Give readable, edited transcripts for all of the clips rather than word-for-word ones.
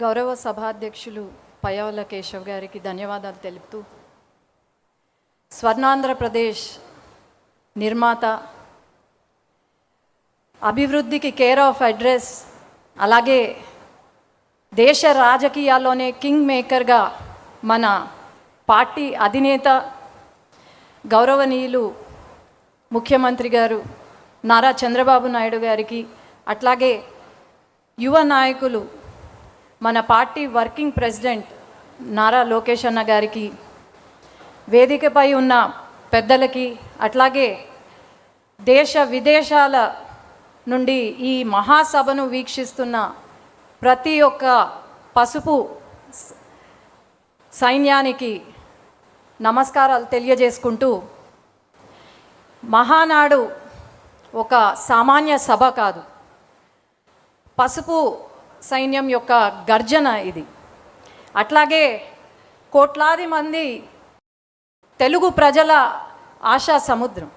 గౌరవ సభాధ్యక్షులు పయ్యావుల కేశవ్ గారికి ధన్యవాదాలు తెలుపుతూ, స్వర్ణాంధ్రప్రదేశ్ నిర్మాత, అభివృద్ధికి కేర్ ఆఫ్ అడ్రస్, అలాగే దేశ రాజకీయాల్లోనే కింగ్ మేకర్గా మన పార్టీ అధినేత గౌరవనీయులు ముఖ్యమంత్రి గారు నారా చంద్రబాబు నాయుడు గారికి, అట్లాగే యువ నాయకులు మన party working president Nara Lokesh అన్న గారికి, వేదికపై ఉన్న పెద్దలకి, అట్లాగే దేశ విదేశాల నుండి ఈ మహాసభను వీక్షిస్తున్న ప్రతి ఒక్క పసుపు సైన్యానికి నమస్కారాలు తెలియజేసుకుంటూ, మహానాడు ఒక సామాన్య సభ కాదు, పసుపు సైన్యం యొక్క గర్జన ఇది. అట్లాగే కోట్లాది మంది తెలుగు ప్రజల ఆశా సముద్రం.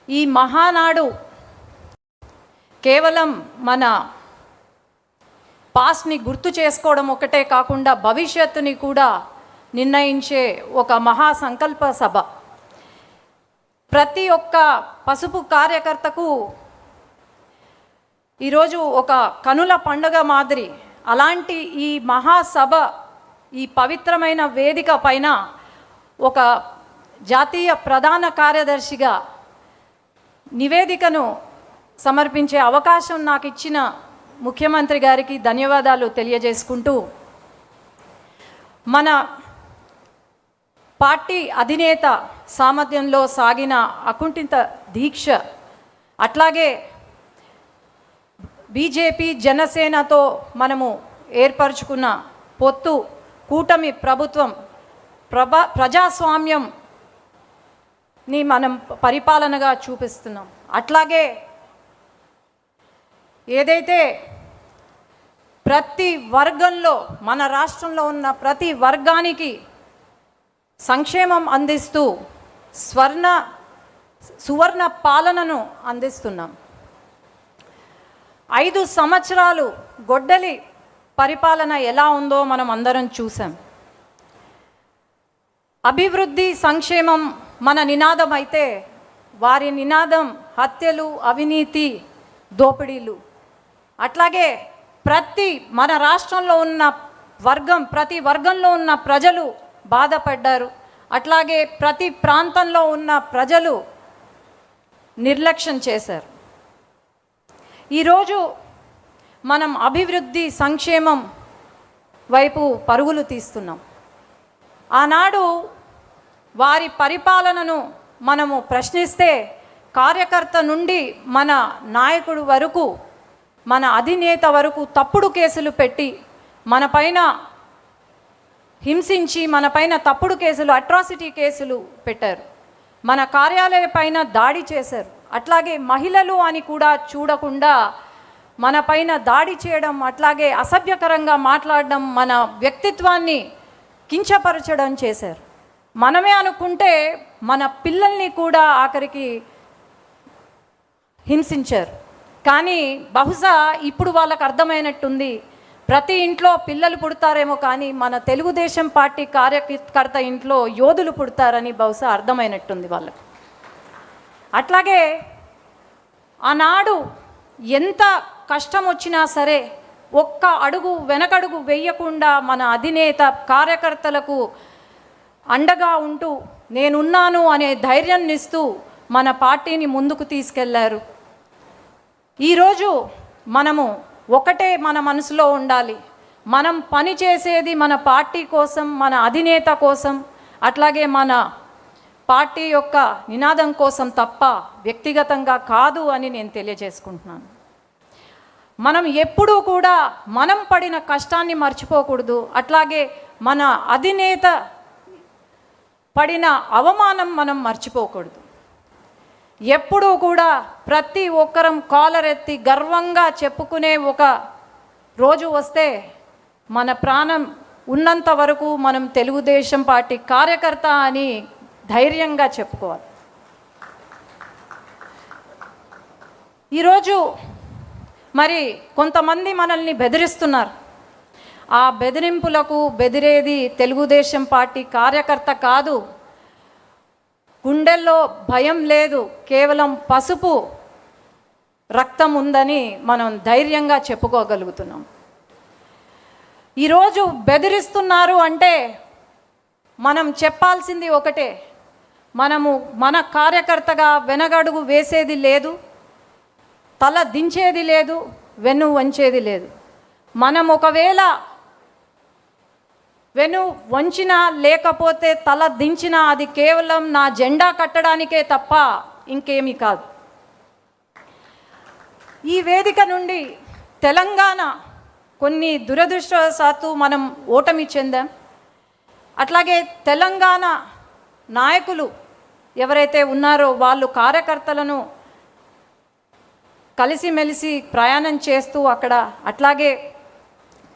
ఈ మహానాడు కేవలం మన పాస్ట్ని గుర్తు చేసుకోవడం ఒకటే కాకుండా భవిష్యత్తుని కూడా నిర్ణయించే ఒక మహా సంకల్ప సభ. ప్రతి ఒక్క పసుపు కార్యకర్తకు ఈరోజు ఒక కనుల పండుగ మాదిరి. అలాంటి ఈ మహాసభ, ఈ పవిత్రమైన వేదిక పైన ఒక జాతీయ ప్రధాన కార్యదర్శిగా నివేదికను సమర్పించే అవకాశం నాకు ఇచ్చిన ముఖ్యమంత్రి గారికి ధన్యవాదాలు తెలియజేసుకుంటూ, మన పార్టీ అధినేత సామర్థ్యంలో సాగిన అకుంఠిత దీక్ష, అట్లాగే బీజేపీ జనసేనతో మనము ఏర్పరచుకున్న పొత్తు, కూటమి ప్రభుత్వం, ప్రజాస్వామ్యంని మనం పరిపాలనగా చూపిస్తున్నాం. అట్లాగే ఏదైతే ప్రతి వర్గంలో, మన రాష్ట్రంలో ఉన్న ప్రతి వర్గానికి సంక్షేమం అందిస్తూ సువర్ణ పాలనను అందిస్తున్నాం. 5 సంవత్సరాలు గొడ్డలి పరిపాలన ఎలా ఉందో మనం అందరం చూసాం. అభివృద్ధి, సంక్షేమం మన నినాదం అయితే, వారి నినాదం హత్యలు, అవినీతి, దోపిడీలు. అట్లాగే మన రాష్ట్రంలో ఉన్న ప్రతి వర్గంలో ఉన్న ప్రజలు బాధపడ్డారు. అట్లాగే ప్రతి ప్రాంతంలో ఉన్న ప్రజలు నిర్లక్ష్యం చేశారు. ఈరోజు మనం అభివృద్ధి, సంక్షేమం వైపు పరుగులు తీస్తున్నాం. ఆనాడు వారి పరిపాలనను మనము ప్రశ్నిస్తే, కార్యకర్త నుండి మన నాయకుడు వరకు, మన అధినేత వరకు తప్పుడు కేసులు పెట్టి, మన పైన హింసించి, మన పైన తప్పుడు కేసులు, అట్రాసిటీ కేసులు పెట్టారు. మన కార్యాలయ పైన దాడి చేశారు. అట్లాగే మహిళలు అని కూడా చూడకుండా మన పైన దాడి చేయడం, అట్లాగే అసభ్యకరంగా మాట్లాడడం, మన వ్యక్తిత్వాన్ని కించపరచడం చేశారు. మనమే అనుకుంటే మన పిల్లల్ని కూడా ఆఖరికి హింసించారు. కానీ బహుశా ఇప్పుడు వాళ్ళకు అర్థమైనట్టుంది, ప్రతి ఇంట్లో పిల్లలు పుడతారేమో కానీ మన తెలుగుదేశం పార్టీ కార్యకర్త ఇంట్లో యోధులు పుడతారని బహుశా అర్థమైనట్టుంది వాళ్ళకు. అట్లాగే ఆనాడు ఎంత కష్టం వచ్చినా సరే ఒక్క అడుగు వెనకడుగు వేయకుండా మన అధినేత కార్యకర్తలకు అండగా ఉంటూ, నేనున్నాను అనే ధైర్యాన్ని ఇస్తూ మన పార్టీని ముందుకు తీసుకెళ్లారు. ఈరోజు మనము ఒకటే మన మనసులో ఉండాలి, మనం పని చేసేది మన పార్టీ కోసం, మన అధినేత కోసం, అట్లాగే మన పార్టీ యొక్క నినాదం కోసం తప్ప వ్యక్తిగతంగా కాదు అని నేను తెలియజేసుకుంటున్నాను. మనం ఎప్పుడూ కూడా మనం పడిన కష్టాన్ని మర్చిపోకూడదు. అట్లాగే మన అధినేత పడిన అవమానం మనం మర్చిపోకూడదు. ఎప్పుడూ కూడా ప్రతి ఒక్కరం కాలరెత్తి గర్వంగా చెప్పుకునే ఒక రోజు వస్తే, మన ప్రాణం ఉన్నంత వరకు మనం తెలుగుదేశం పార్టీ కార్యకర్త అని ధైర్యంగా చెప్పుకోవాలి. ఈరోజు మరి కొంతమంది మనల్ని బెదిరిస్తున్నారు. ఆ బెదిరింపులకు బెదిరేది తెలుగుదేశం పార్టీ కార్యకర్త కాదు. గుండెల్లో భయం లేదు, కేవలం పసుపు రక్తం ఉందని మనం ధైర్యంగా చెప్పుకోగలుగుతున్నాం. ఈరోజు బెదిరిస్తున్నారు అంటే మనం చెప్పాల్సింది ఒకటే, మనము మన కార్యకర్తగా వెనగడుగు వేసేది లేదు, తల దించేది లేదు, వెన్ను వంచేది లేదు. మనం ఒకవేళ వెను వంచినా లేకపోతే తల దించినా అది కేవలం నా జెండా కట్టడానికే తప్ప ఇంకేమీ కాదు. ఈ వేదిక నుండి తెలంగాణ కొన్ని దురదృష్టవశాత్తు మనం ఓటమి చెందాం. అట్లాగే తెలంగాణ నాయకులు ఎవరైతే ఉన్నారో వాళ్ళు కార్యకర్తలను కలిసిమెలిసి ప్రయాణం చేస్తూ అక్కడ అట్లాగే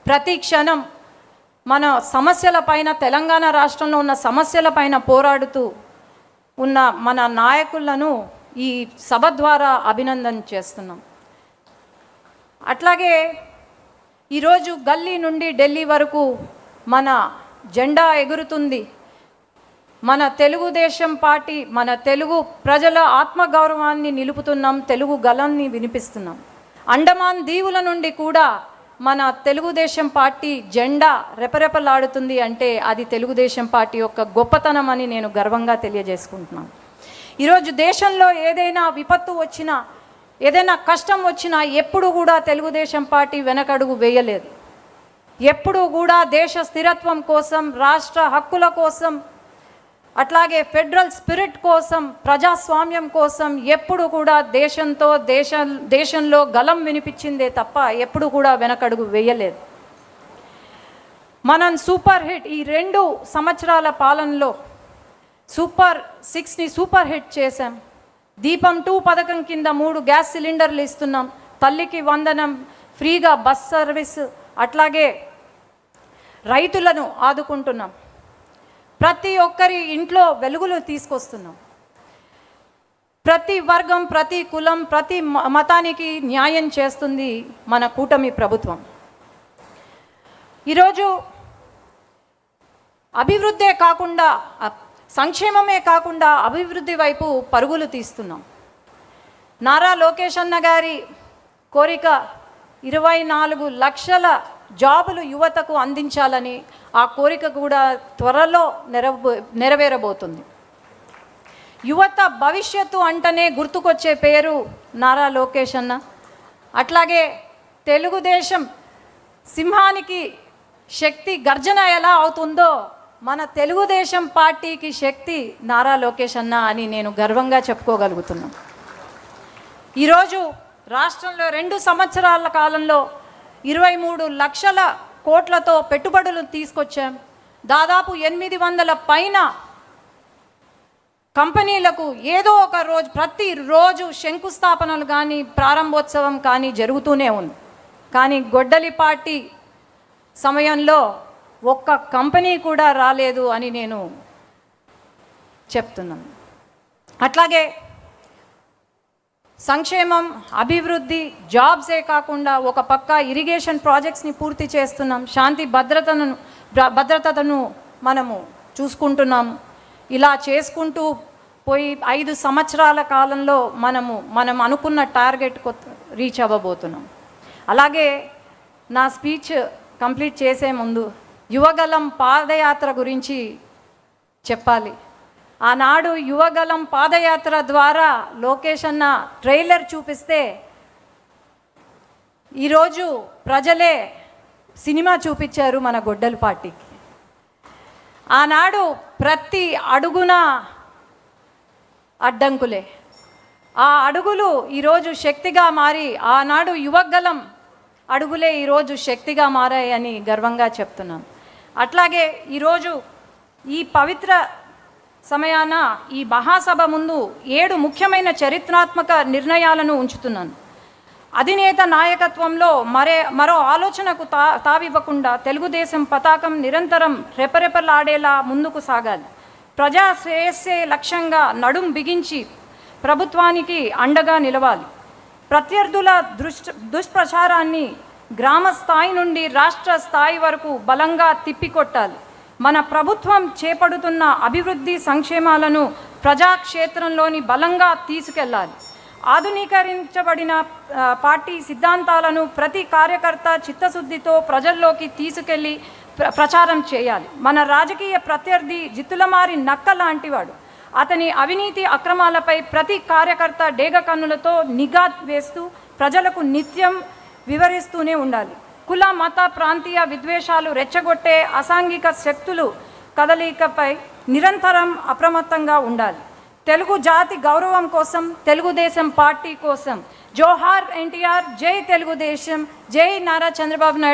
ప్రతి క్షణం మన సమస్యలపైన, తెలంగాణ రాష్ట్రంలో ఉన్న సమస్యలపైన పోరాడుతూ ఉన్న మన నాయకులను ఈ సభ ద్వారా అభినందన చేస్తున్నాం. అట్లాగే ఈరోజు గల్లీ నుండి ఢిల్లీ వరకు మన జెండా ఎగురుతుంది. మన తెలుగుదేశం పార్టీ, మన తెలుగు ప్రజల ఆత్మగౌరవాన్ని నిలుపుతున్నాం, తెలుగు గళాన్ని వినిపిస్తున్నాం. అండమాన్ దీవుల నుండి కూడా మన తెలుగుదేశం పార్టీ జెండా రెపరెపలాడుతుంది అంటే అది తెలుగుదేశం పార్టీ యొక్క గొప్పతనం అని నేను గర్వంగా తెలియజేసుకుంటున్నాను. ఈరోజు దేశంలో ఏదైనా విపత్తు వచ్చినా, ఏదైనా కష్టం వచ్చినా ఎప్పుడు కూడా తెలుగుదేశం పార్టీ వెనకడుగు వేయలేదు. ఎప్పుడు కూడా దేశ స్థిరత్వం కోసం, రాష్ట్ర హక్కుల కోసం, అట్లాగే ఫెడరల్ స్పిరిట్ కోసం, ప్రజాస్వామ్యం కోసం ఎప్పుడు కూడా దేశంలో గలం వినిపించిందే తప్ప ఎప్పుడు కూడా వెనకడుగు వేయలేదు. మనం సూపర్ హిట్ ఈ 2 సంవత్సరాల పాలనలో సూపర్ 6ని సూపర్ హిట్ చేశాం. దీపం 2 పథకం కింద 3 గ్యాస్ సిలిండర్లు ఇస్తున్నాం. తల్లికి వందనం, ఫ్రీగా బస్ సర్వీస్, అట్లాగే రైతులను ఆదుకుంటున్నాం. ప్రతి ఒక్కరి ఇంట్లో వెలుగులు తీసుకొస్తున్నాం. ప్రతి వర్గం, ప్రతి కులం, ప్రతి మతానికి న్యాయం చేస్తుంది మన కూటమి ప్రభుత్వం. ఈరోజు అభివృద్ధే కాకుండా, సంక్షేమమే కాకుండా అభివృద్ధి వైపు పరుగులు తీస్తున్నాం. నారా లోకేష్ అన్న గారి కోరిక 24 లక్షల జాబులు యువతకు అందించాలని, ఆ కోరిక కూడా త్వరలో నెరవేరబోతుంది. యువత భవిష్యత్తు అంటనే గుర్తుకొచ్చే పేరు నారా లోకేష్ అన్న. అట్లాగే తెలుగుదేశం సింహానికి శక్తి గర్జన ఎలా అవుతుందో మన తెలుగుదేశం పార్టీకి శక్తి నారా లోకేష్ అన్న అని నేను గర్వంగా చెప్పుకోగలుగుతున్నాను. ఈరోజు రాష్ట్రంలో 2 సంవత్సరాల కాలంలో 23 లక్షల కోట్లతో పెట్టుబడులు తీసుకొచ్చాం. దాదాపు 800 పైన కంపెనీలకు ఏదో ఒక రోజు, ప్రతిరోజు శంకుస్థాపనలు కానీ ప్రారంభోత్సవం కానీ జరుగుతూనే ఉంది. కానీ గొడ్డలిపాటి సమయంలో ఒక్క కంపెనీ కూడా రాలేదు అని నేను చెప్తున్నాను. అట్లాగే సంక్షేమం, అభివృద్ధి, జాబ్సే కాకుండా ఒక పక్క ఇరిగేషన్ ప్రాజెక్ట్స్ని పూర్తి చేస్తున్నాం. శాంతి భద్రతను మనము చూసుకుంటున్నాము. ఇలా చేసుకుంటూ పోయి 5 సంవత్సరాల కాలంలో మనం అనుకున్న టార్గెట్ రీచ్ అవ్వబోతున్నాం. అలాగే నా స్పీచ్ కంప్లీట్ చేసే ముందు యువగలం పాదయాత్ర గురించి చెప్పాలి. ఆనాడు యువగలం పాదయాత్ర ద్వారా లోకేష్ అన్న ట్రైలర్ చూపిస్తే ఈరోజు ప్రజలే సినిమా చూపించారు మన గొడ్డలి పార్టీకి. ఆనాడు ప్రతి అడుగున అడ్డంకులే, ఆ అడుగులు ఈరోజు శక్తిగా మారి, ఆనాడు యువగలం అడుగులే ఈరోజు శక్తిగా మారాయని గర్వంగా చెప్తున్నాను. అట్లాగే ఈరోజు ఈ పవిత్ర సమయాన ఈ మహాసభ ముందు 7 ముఖ్యమైన చరిత్రాత్మక నిర్ణయాలను ఉంచుతున్నాను. అధినేత నాయకత్వంలో మరో ఆలోచనకు తావివ్వకుండా తెలుగుదేశం పతాకం నిరంతరం రెపరెపలాడేలా ముందుకు సాగాలి. ప్రజా శ్రేయస్సే లక్ష్యంగా నడుం బిగించి ప్రభుత్వానికి అండగా నిలవాలి. ప్రత్యర్థుల దుష్ప్రచారాన్ని గ్రామ స్థాయి నుండి రాష్ట్ర స్థాయి వరకు బలంగా తిప్పికొట్టాలి. మన ప్రభుత్వం చేపడుతున్న అభివృద్ధి సంక్షేమాలను ప్రజాక్షేత్రంలోని బలంగా తీసుకెళ్ళాలి. ఆధునీకరించబడిన పార్టీ సిద్ధాంతాలను ప్రతి కార్యకర్త చిత్తశుద్ధితో ప్రజల్లోకి తీసుకెళ్ళి ప్రచారం చేయాలి. మన రాజకీయ ప్రత్యర్థి జిత్తులమారి నక్క లాంటివాడు. అతని అవినీతి అక్రమాలపై ప్రతి కార్యకర్త డేగ కన్నులతో నిఘా వేస్తూ ప్రజలకు నిత్యం వివరిస్తూనే ఉండాలి. కుల మత ప్రాంతీయ విద్వేషాలు రెచ్చగొట్టే అసాంఘిక శక్తులు కదలికపై నిరంతరం అప్రమత్తంగా ఉండాలి. తెలుగు జాతి గౌరవం కోసం, తెలుగుదేశం పార్టీ కోసం జోహార్ ఎన్టీఆర్, జై తెలుగుదేశం, జై నారా చంద్రబాబు నాయుడు.